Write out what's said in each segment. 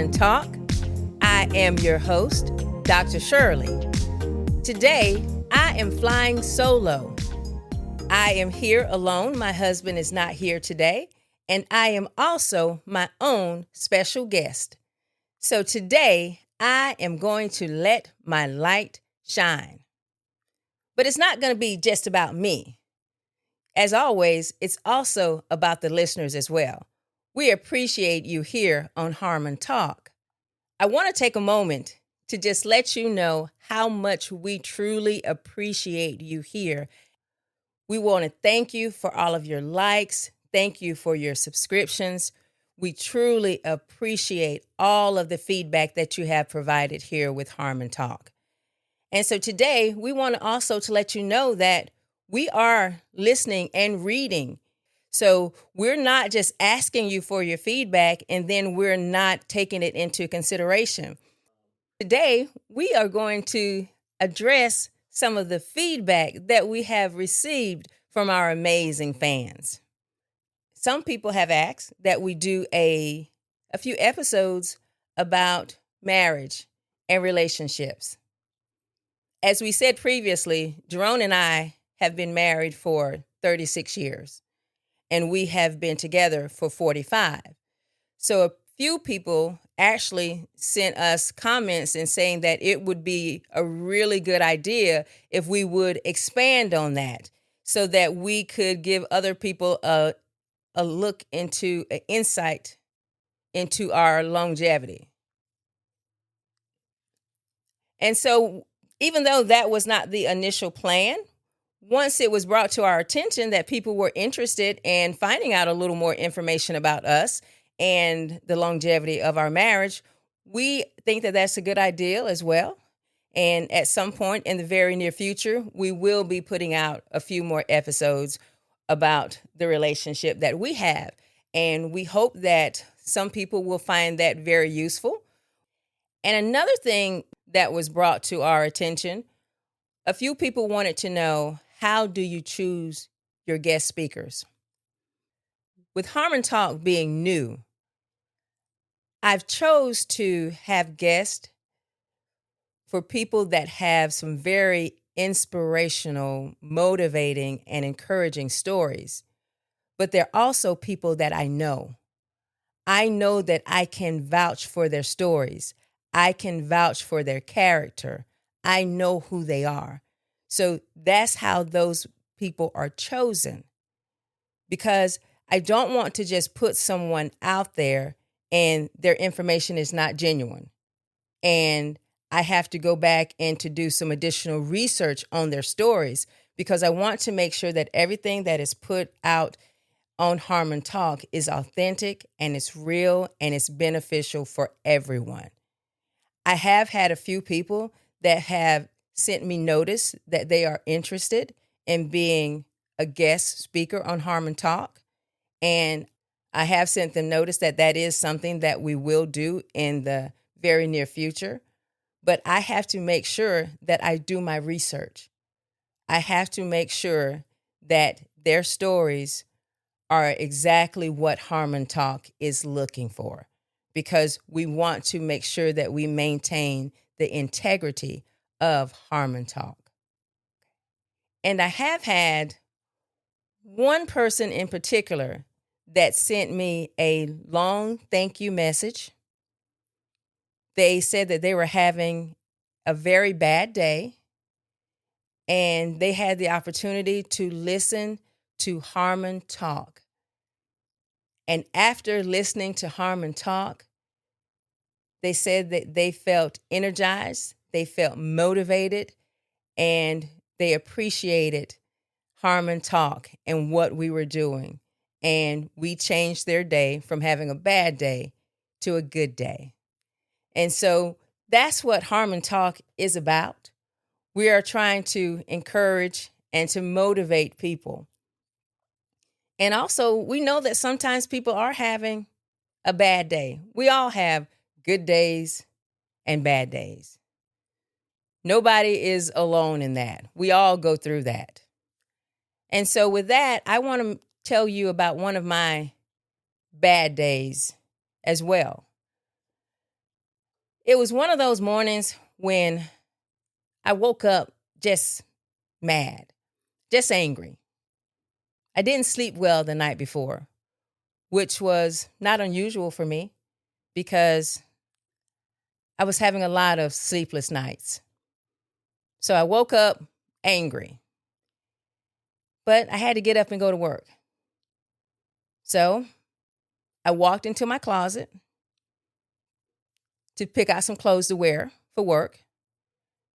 Harmon Talk. I am your host, Dr. Shirley. Today, I am flying solo. I am here alone. My husband is not here today, and I am also my own special guest. So today, I am going to let my light shine. But it's not going to be just about me. As always, it's also about the listeners as well. We appreciate you here on Harmon Talk. I want to take a moment to just let you know how much we truly appreciate you here. We want to thank you for all of your likes. Thank you for your subscriptions. We truly appreciate all of the feedback that you have provided here with Harmon Talk. And so today, we want to also to let you know that we are listening and reading. So we're not just asking you for your feedback and then we're not taking it into consideration. Today, we are going to address some of the feedback that we have received from our amazing fans. Some people have asked that we do a few episodes about marriage and relationships. As we said previously, Jerome and I have been married for 36 years. And we have been together for 45. So a few people actually sent us comments and saying that it would be a really good idea if we would expand on that so that we could give other people a look into, an insight into our longevity. And so even though that was not the initial plan, once it was brought to our attention that people were interested in finding out a little more information about us and the longevity of our marriage, we think that that's a good idea as well. And at some point in the very near future, we will be putting out a few more episodes about the relationship that we have. And we hope that some people will find that very useful. And another thing that was brought to our attention, a few people wanted to know, how do you choose your guest speakers? With Harmon Talk being new, I've chose to have guests for people that have some very inspirational, motivating, and encouraging stories. But they're also people that I know. I know that I can vouch for their stories. I can vouch for their character. I know who they are. So that's how those people are chosen, because I don't want to just put someone out there and their information is not genuine. And I have to go back and to do some additional research on their stories, because I want to make sure that everything that is put out on Harmon Talk is authentic and it's real and it's beneficial for everyone. I have had a few people that have sent me notice that they are interested in being a guest speaker on Harmon Talk. And I have sent them notice that that is something that we will do in the very near future. But I have to make sure that I do my research. I have to make sure that their stories are exactly what Harmon Talk is looking for, because we want to make sure that we maintain the integrity of Harmon Talk. And I have had one person in particular that sent me a long thank you message. They said that they were having a very bad day and they had the opportunity to listen to Harmon Talk. And after listening to Harmon Talk, they said that they felt energized, they felt motivated, and they appreciated Harmon Talk and what we were doing. And we changed their day from having a bad day to a good day. And so that's what Harmon Talk is about. We are trying to encourage and to motivate people. And also, we know that sometimes people are having a bad day. We all have good days and bad days. Nobody is alone in that. We all go through that. And so with that, I want to tell you about one of my bad days as well. It was one of those mornings when I woke up just mad, just angry. I didn't sleep well the night before, which was not unusual for me because I was having a lot of sleepless nights. So I woke up angry, but I had to get up and go to work. So I walked into my closet to pick out some clothes to wear for work.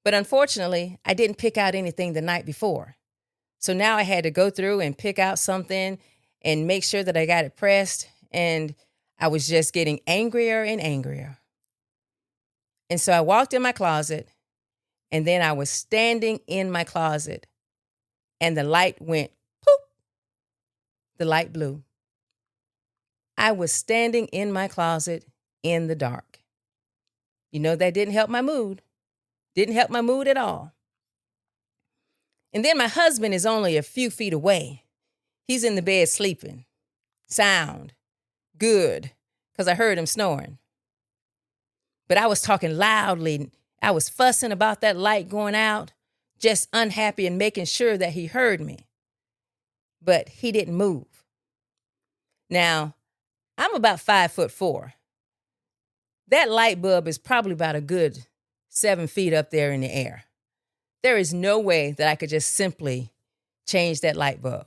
But unfortunately, I didn't pick out anything the night before. So now I had to go through and pick out something and make sure that I got it pressed. And I was just getting angrier and angrier. And so I walked in my closet, and then I was standing in my closet, and the light went poof. The light blew. I was standing in my closet in the dark. You know, that didn't help my mood. Didn't help my mood at all. And then my husband is only a few feet away. He's in the bed sleeping. Sound. Good. Because I heard him snoring. But I was talking loudly. I was fussing about that light going out, just unhappy and making sure that he heard me. But he didn't move. Now, I'm about 5'4". That light bulb is probably about a good 7 feet up there in the air. There is no way that I could just simply change that light bulb.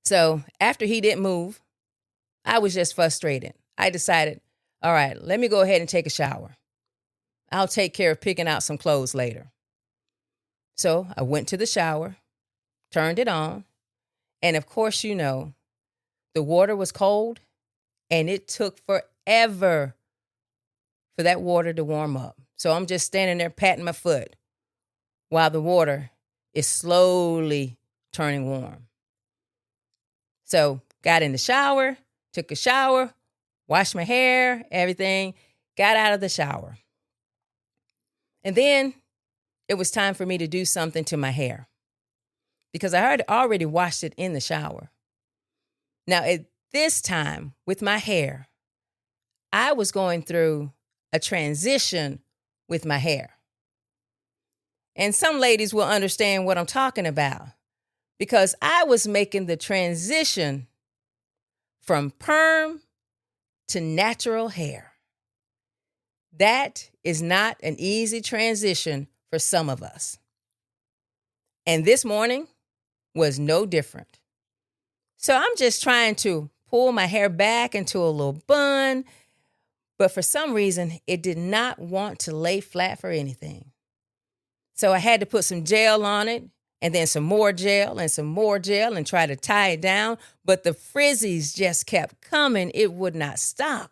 So after he didn't move, I was just frustrated. I decided, all right, let me go ahead and take a shower. I'll take care of picking out some clothes later. So I went to the shower, turned it on, and of course, you know, the water was cold, and it took forever for that water to warm up. So I'm just standing there patting my foot while the water is slowly turning warm. So got in the shower, took a shower, washed my hair, everything, got out of the shower. And then it was time for me to do something to my hair because I had already washed it in the shower. Now, at this time with my hair, I was going through a transition with my hair. And some ladies will understand what I'm talking about because I was making the transition from perm to natural hair. That is not an easy transition for some of us. And this morning was no different. So I'm just trying to pull my hair back into a little bun, but for some reason, it did not want to lay flat for anything. So I had to put some gel on it, and then some more gel and try to tie it down. But the frizzies just kept coming. It would not stop.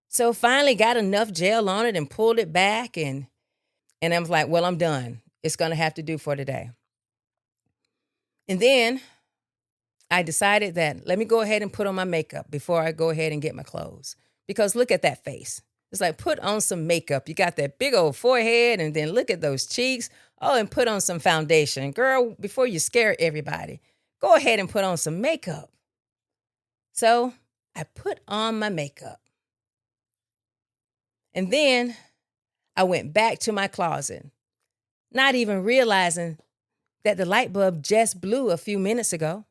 So finally got enough gel on it and pulled it back. And I was like, well, I'm done. It's going to have to do for today. And then I decided that let me go ahead and put on my makeup before I go ahead and get my clothes. Because look at that face. It's like, put on some makeup. You got that big old forehead, and then look at those cheeks. Oh, and put on some foundation. Girl, before you scare everybody, go ahead and put on some makeup. So I put on my makeup. And then I went back to my closet, not even realizing that the light bulb just blew a few minutes ago.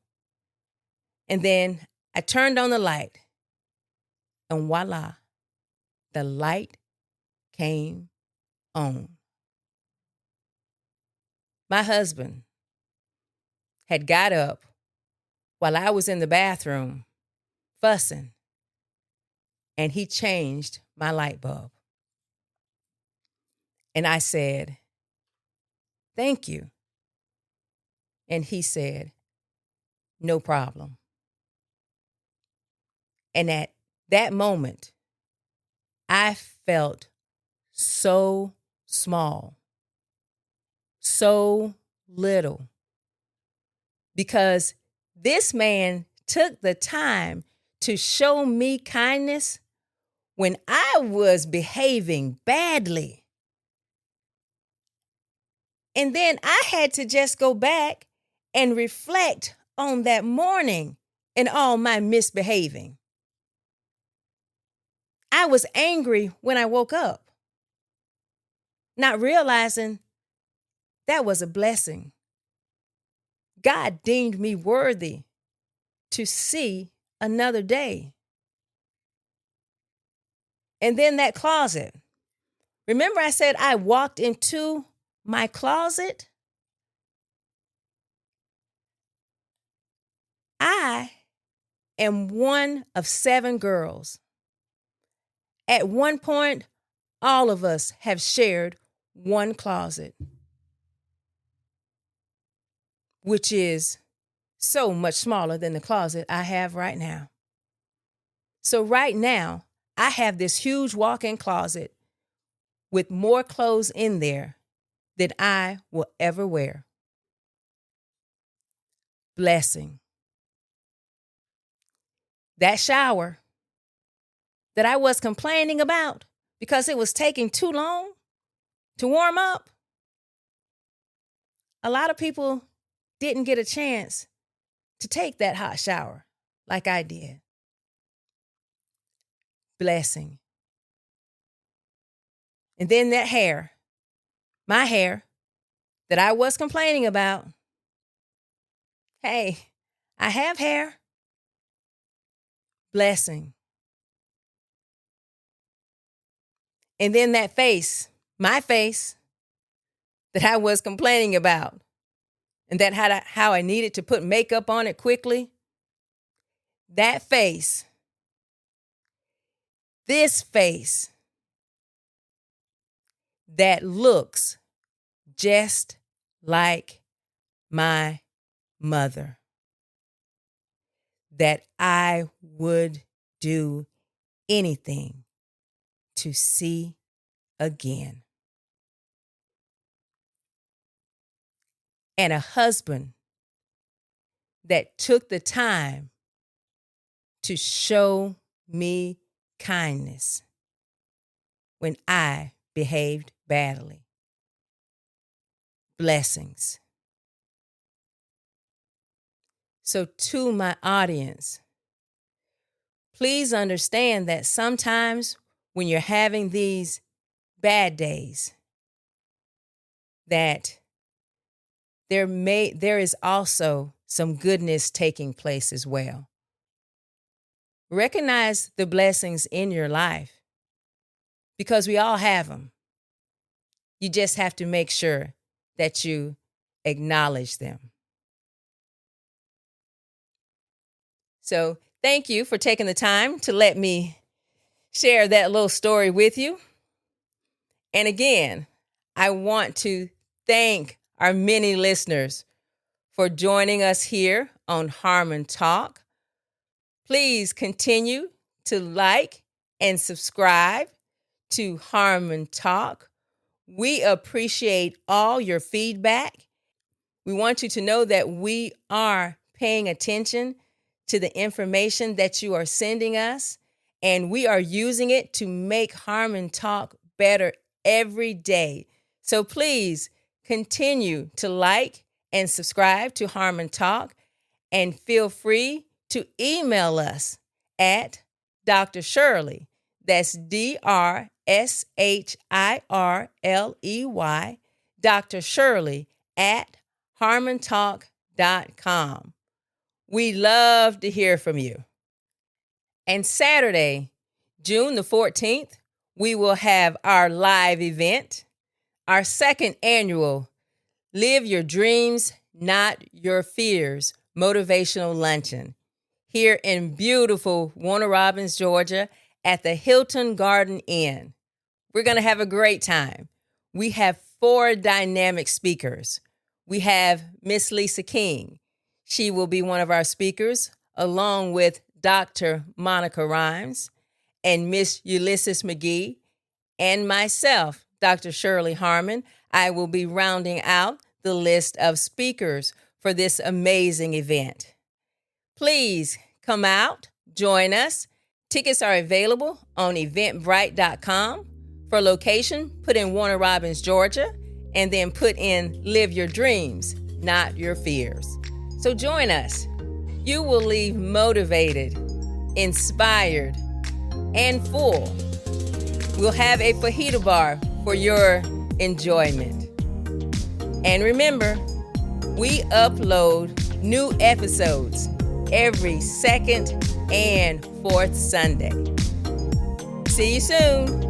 And then I turned on the light, and voila, the light came on. My husband had got up while I was in the bathroom fussing, and he changed my light bulb. And I said, thank you. And he said, no problem. And at that moment, I felt so small, so little, because this man took the time to show me kindness when I was behaving badly. And then I had to just go back and reflect on that morning and all my misbehaving. I was angry when I woke up, not realizing that was a blessing. God deemed me worthy to see another day. And then that closet. Remember I said I walked into my closet? I am one of 7 girls. At one point, all of us have shared one closet, which is so much smaller than the closet I have right now. So right now, I have this huge walk-in closet with more clothes in there than I will ever wear. Blessing. That shower that I was complaining about because it was taking too long to warm up, a lot of people didn't get a chance to take that hot shower like I did. Blessing. And then that hair, my hair that I was complaining about. Hey, I have hair. Blessing. And then that face, my face, that I was complaining about, and that how I needed to put makeup on it quickly. That face, this face, that looks just like my mother, that I would do anything to see again. And a husband that took the time to show me kindness when I behaved badly. Blessings. So to my audience, please understand that sometimes when you're having these bad days, that there is also some goodness taking place as well. Recognize the blessings in your life because we all have them. You just have to make sure that you acknowledge them. So thank you for taking the time to let me share that little story with you. And again, I want to thank our many listeners for joining us here on Harmon Talk. Please continue to like and subscribe to Harmon Talk. We appreciate all your feedback. We want you to know that we are paying attention to the information that you are sending us, and we are using it to make Harmon Talk better every day. So please continue to like and subscribe to Harmon Talk, and feel free to email us at Dr. Shirley, that's DrShirley, Dr. Shirley at harmontalk.com. We love to hear from you. And Saturday, June the 14th, we will have our live event, our second annual Live Your Dreams, Not Your Fears motivational luncheon here in beautiful Warner Robins, Georgia at the Hilton Garden Inn. We're going to have a great time. We have 4 dynamic speakers. We have Miss Lisa King. She will be one of our speakers, along with Dr. Monica Rhymes and Miss Ulysses McGee, and myself, Dr. Shirley Harmon. I will be rounding out the list of speakers for this amazing event. Please come out, join us. Tickets are available on eventbrite.com. For location, put in Warner Robins, Georgia, and then put in Live Your Dreams, Not Your Fears. So join us. You will leave motivated, inspired, and full. We'll have a fajita bar for your enjoyment. And remember, we upload new episodes every second and fourth Sunday. See you soon.